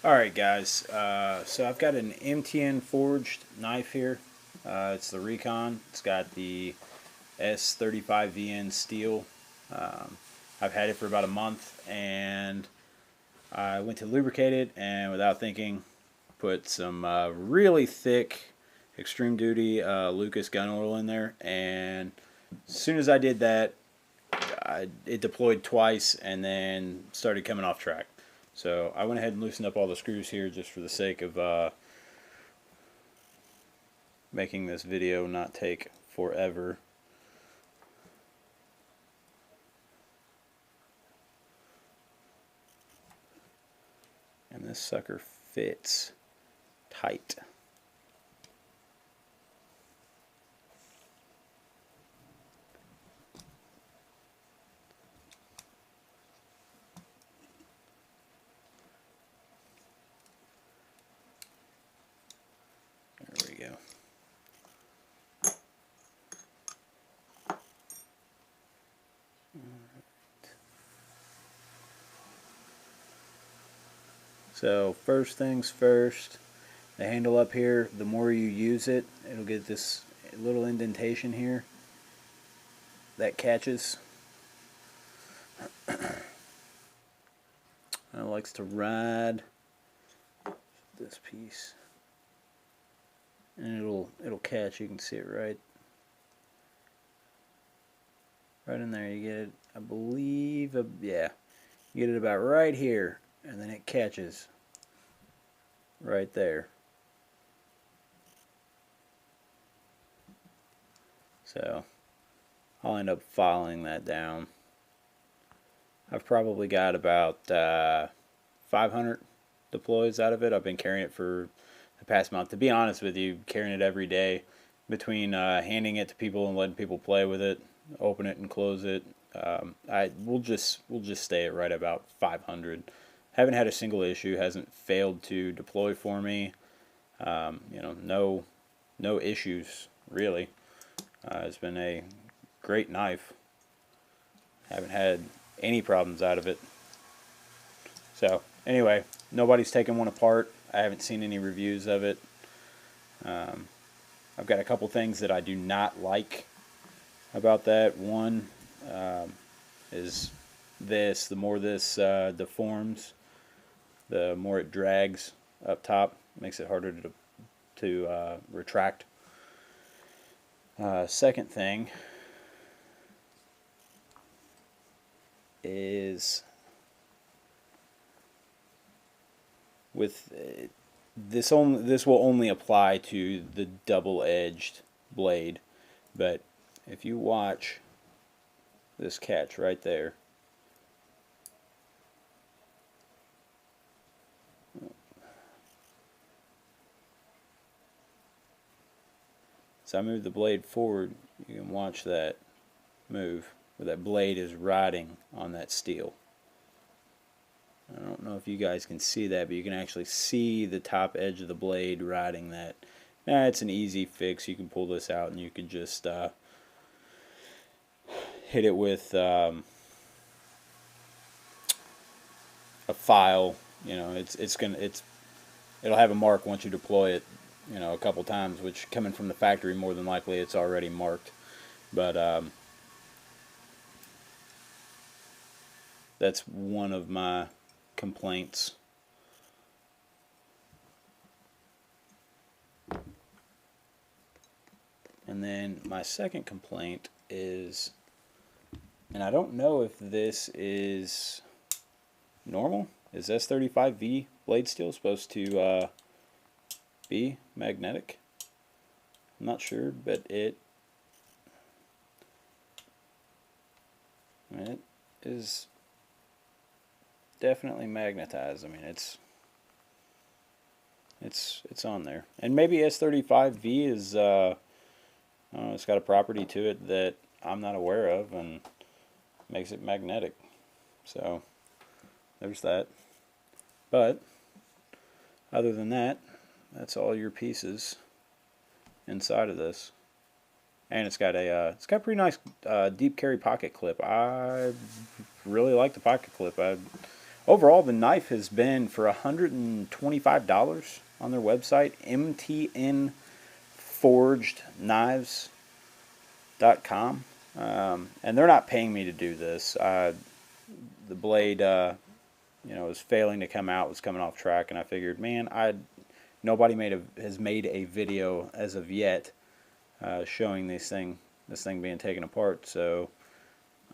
Alright guys, so I've got an MTN Forged knife here. It's the Recon. It's got the S35VN steel. I've had it for about a month, and I went to lubricate it, and without thinking, put some really thick extreme duty Lucas gun oil in there, and as soon as I did that, it deployed twice and then started coming off track. So I went ahead and loosened up all the screws here just for the sake of making this video not take forever. And this sucker fits tight. There we go. So first things first, the handle up here, the more you use it, it'll get this little indentation here that catches. It likes to ride this piece, and it'll catch. You can see it right in there. You get it, I believe, yeah, you get it about right here, and then it catches right there. So I'll end up filing that down. I've probably got about 500 deploys out of it. I've been carrying it for the past month. To be honest with you, carrying it every day, between handing it to people and letting people play with it, open it and close it, we'll just stay at right about 500. Haven't had a single issue. Hasn't failed to deploy for me. No issues really. It's been a great knife. Haven't had any problems out of it. So anyway, nobody's taken one apart. I haven't seen any reviews of it. I've got a couple things that I do not like about that. One is this. The more this deforms, the more it drags up top. Makes it harder to retract. Second thing is with this will only apply to the double-edged blade, but if you watch this catch right there, so I move the blade forward, you can watch that move where that blade is riding on that steel. I don't know if you guys can see that, but you can actually see the top edge of the blade riding that. Now it's an easy fix. You can pull this out and you can just hit it with a file. You know, it'll have a mark once you deploy it, you know, a couple times, which coming from the factory, more than likely it's already marked. But that's one of my complaints. And then my second complaint is, and I don't know if this is normal, is S35V blade steel supposed to be magnetic? I'm not sure, but it is definitely magnetized. I mean, it's on there. And maybe S35V is I don't know, it's got a property to it that I'm not aware of and makes it magnetic. So there's that. But other than that, that's all your pieces inside of this. And it's got a pretty nice deep carry pocket clip. I really like the pocket clip. overall, the knife has been for $125 on their website, MTN Forged Knives.com. And they're not paying me to do this. The blade, was failing to come out, was coming off track, and I figured, man, nobody has made a video as of yet showing this thing being taken apart. So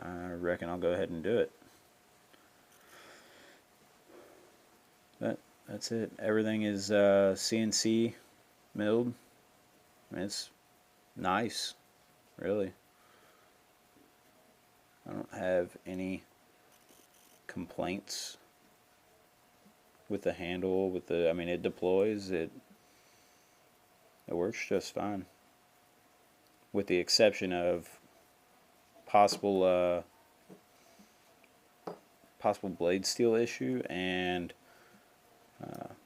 I reckon I'll go ahead and do it. That's it. Everything is CNC milled. I mean, it's nice, really. I don't have any complaints with the handle. I mean, it deploys. It works just fine, with the exception of possible blade steel issue and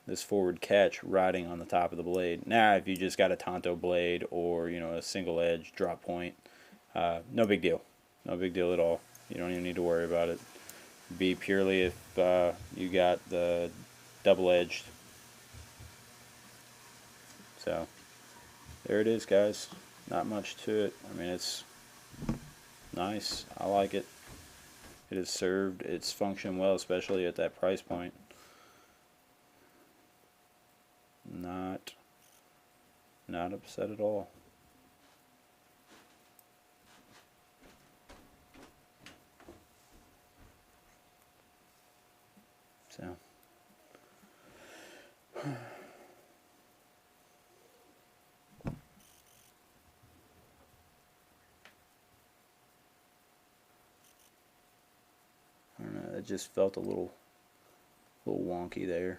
this forward catch riding on the top of the blade. Now, if you just got a tanto blade or a single edge drop point, no big deal. No big deal at all. You don't even need to worry about it. Be purely if you got the double-edged. So there it is, guys. Not much to it. I mean, it's nice. I like it. It has served its function well, especially at that price point. Not upset at all. So I don't know, it just felt a little wonky there.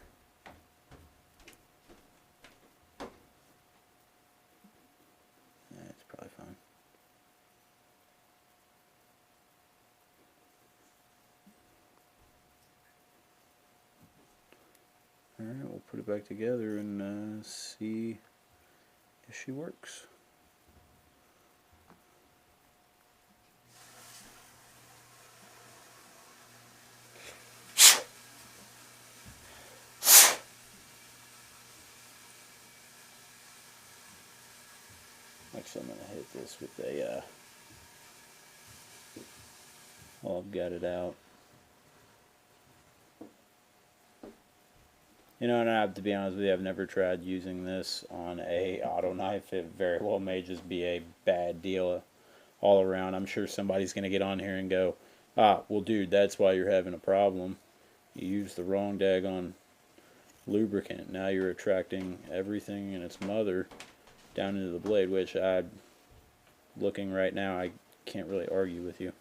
Yeah, it's probably fine. Alright, we'll put it back together and see if she works. Actually, I'm going to hit this with a, while I've got it out. And to be honest with you, I've never tried using this on a auto knife. It very well may just be a bad deal all around. I'm sure somebody's going to get on here and go, well, dude, that's why you're having a problem. You used the wrong daggone lubricant. Now you're attracting everything and its mother down into the blade, which looking right now, I can't really argue with you.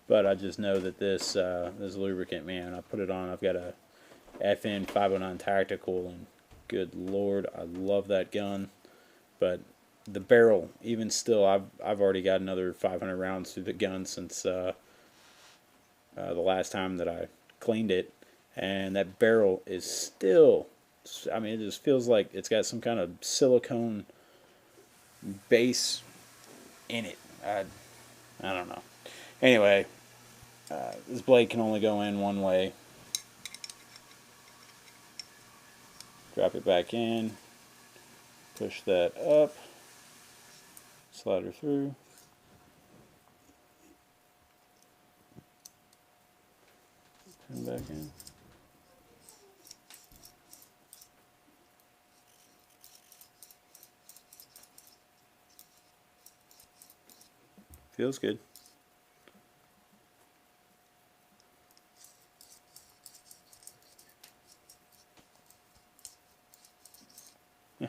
But I just know that this lubricant, man, I put it on. I've got a FN 509 Tactical, and good Lord, I love that gun. But the barrel, even still, I've already got another 500 rounds through the gun since the last time that I cleaned it, and that barrel is still, I mean, it just feels like it's got some kind of silicone base in it. I don't know. Anyway, this blade can only go in one way. Drop it back in, push that up, slide her through. Turn back in. Feels good. Yeah.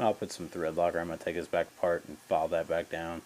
I'll put some thread locker. I'm going to take this back apart and file that back down.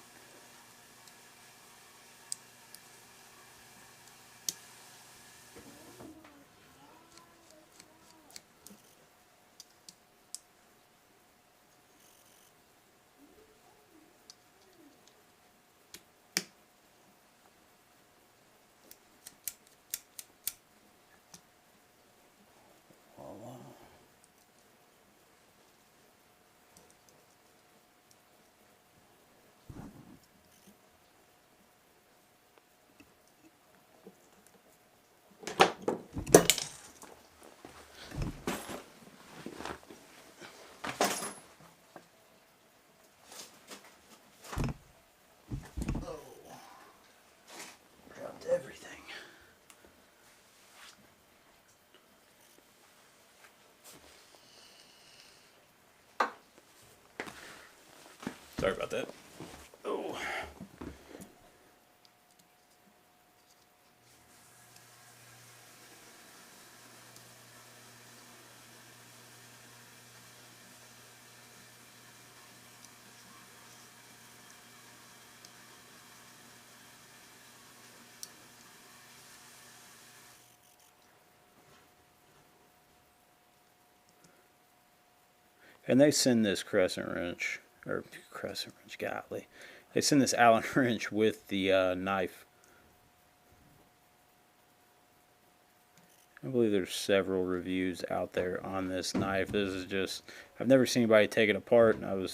Everything. Sorry about that. Oh. And they send this crescent wrench, golly. They send this Allen wrench with the knife. I believe there's several reviews out there on this knife. This is just, I've never seen anybody take it apart, and I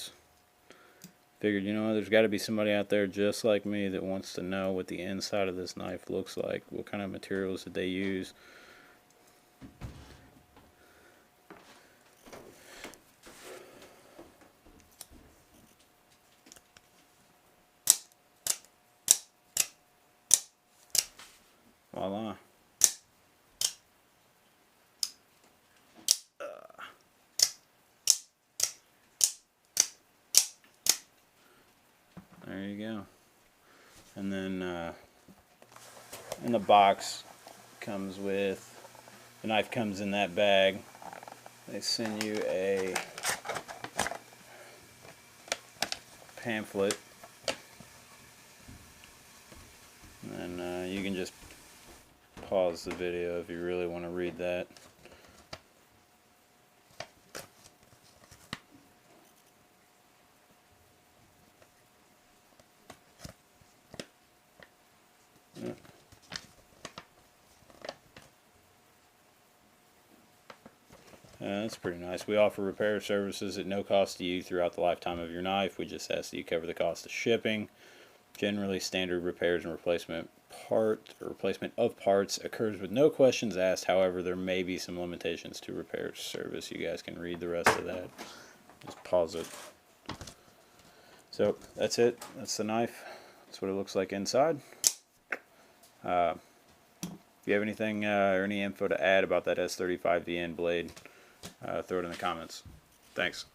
figured, you know, there's got to be somebody out there just like me that wants to know what the inside of this knife looks like. What kind of materials did they use? Voila. There you go. And then in the box comes with, the knife comes in that bag. They send you a pamphlet, and you can just pause the video if you really want to read that. That's pretty nice. We offer repair services at no cost to you throughout the lifetime of your knife. We just ask that you cover the cost of shipping. Generally, standard repairs and replacement of parts occurs with no questions asked. However, there may be some limitations to repair service. You guys can read the rest of that. Just pause it. So that's it. That's the knife. That's what it looks like inside. If you have anything or any info to add about that S35VN blade, throw it in the comments. Thanks.